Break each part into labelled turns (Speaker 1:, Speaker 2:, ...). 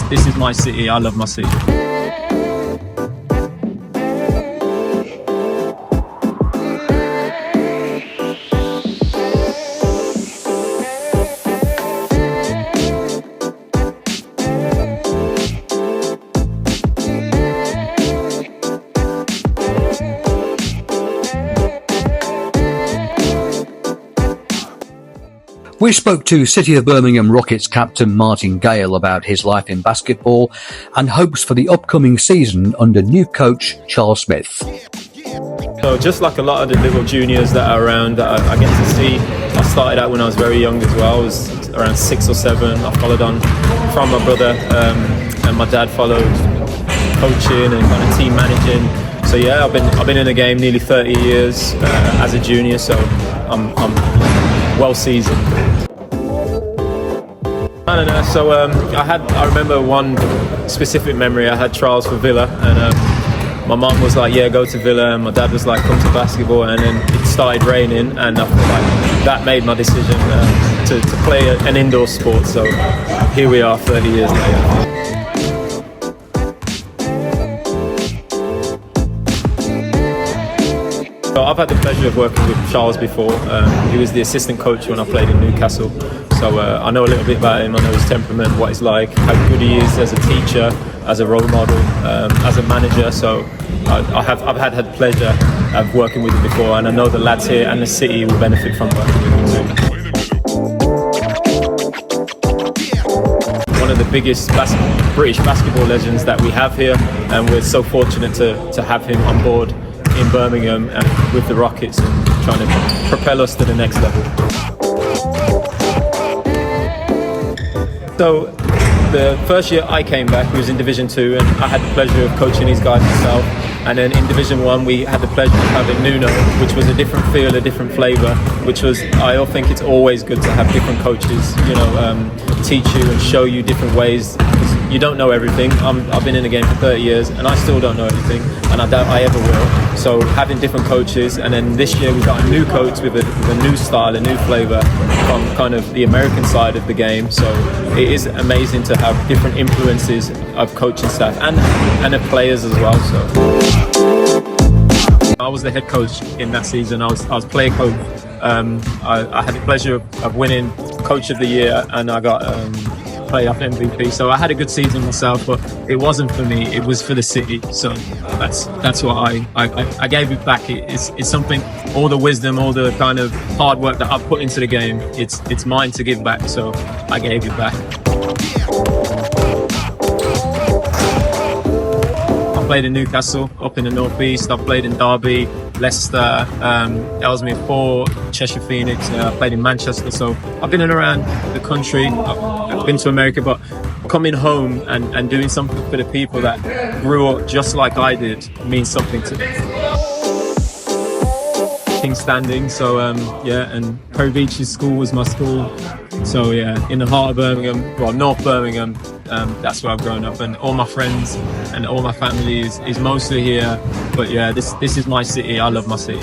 Speaker 1: this is my city. I love my city.
Speaker 2: We spoke to City of Birmingham Rockets captain Martyn Gayle about his life in basketball and hopes for the upcoming season under new coach Charles Smith.
Speaker 1: So just like a lot of the little juniors that are around that I get to see, I started out when I was very young as well. I was around 6 or 7. I followed on from my brother, and my dad followed coaching and kind of team managing. So yeah, I've been in the game nearly 30 years as a junior, so I'm well seasoned. I don't know. So I remember one specific memory. I had trials for Villa, and my mum was like, "Yeah, go to Villa," and my dad was like, "Come to basketball." And then it started raining, and I feel like that made my decision to play an indoor sport. So here we are, 30 years later. So I've had the pleasure of working with Charles before. He was the assistant coach when I played in Newcastle. So I know a little bit about him. I know his temperament, what he's like, how good he is as a teacher, as a role model, as a manager. So I've had the pleasure of working with him before, and I know the lads here and the city will benefit from working with him too. One of the biggest British basketball legends that we have here, and we're so fortunate to have him on board in Birmingham and with the Rockets and trying to propel us to the next level. So the first year I came back, we was in Division 2, and I had the pleasure of coaching these guys myself. And then in Division 1 we had the pleasure of having Nuno, which was a different feel, a different flavour, which was, I think it's always good to have different coaches, teach you and show you different ways. You don't know everything. I've been in the game for 30 years and I still don't know everything, and I doubt I ever will. So having different coaches, and then this year we got a new coach with a new style, a new flavour from kind of the American side of the game. So it is amazing to have different influences of coaching staff and the players as well. So I was the head coach in that season. I was player coach. I had the pleasure of winning Coach of the Year, and I got playoff MVP. So I had a good season myself, but it wasn't for me. It was for the city. So that's what I gave it back. It's something. All the wisdom, all the kind of hard work that I've put into the game, it's mine to give back. So I gave it back. I played in Newcastle, up in the northeast. I played in Derby, Leicester, Ellesmere Port, Cheshire Phoenix. I played in Manchester. So I've been in around the country. I've been to America, but coming home and doing something for the people that grew up just like I did means something to me. King Standing, so and Perry Beach's school was my school. So yeah, in the heart of Birmingham, well, North Birmingham, that's where I've grown up, and all my friends and all my family is mostly here. But yeah, this is my city. I love my city.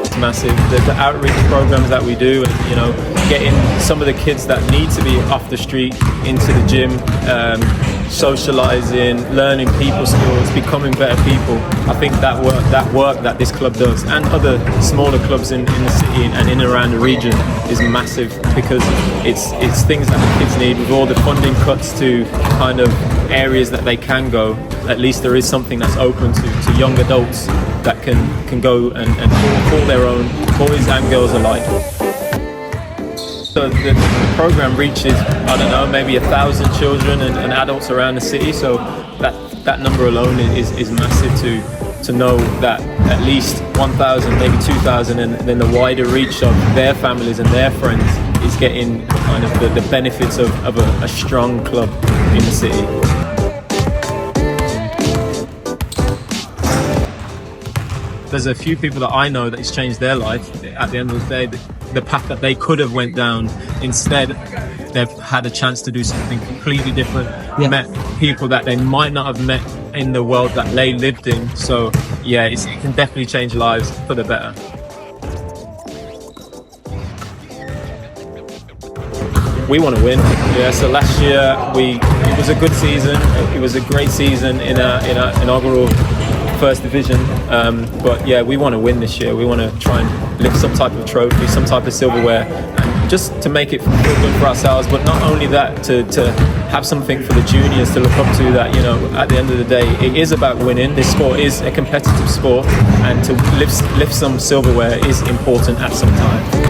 Speaker 1: It's massive. The outreach programs that we do, and getting some of the kids that need to be off the street into the gym, socialising, learning people skills, becoming better people. I think that work that this club does, and other smaller clubs in the city and in and around the region, is massive, because it's things that the kids need. With all the funding cuts to kind of areas that they can go, at least there is something that's open to young adults that can go and call their own, boys and girls alike. So the program reaches, I don't know, maybe 1,000 children and adults around the city. So that number alone is massive to know that at least 1,000, maybe 2,000, and then the wider reach of their families and their friends is getting kind of the benefits of a strong club in the city. There's a few people that I know that it's changed their life. At the end of the day, the path that they could have went down, instead they've had a chance to do something completely different. Yeah. Met people that they might not have met in the world that they lived in. So yeah, it can definitely change lives for the better. We want to win. Yeah. So last year it was a good season. It was a great season in our inaugural first division. But yeah, we want to win this year. We want to try and lift some type of trophy, some type of silverware, and just to make it feel good for ourselves. But not only that, to have something for the juniors to look up to. That, you know, at the end of the day, it is about winning. This sport is a competitive sport, and to lift some silverware is important at some time.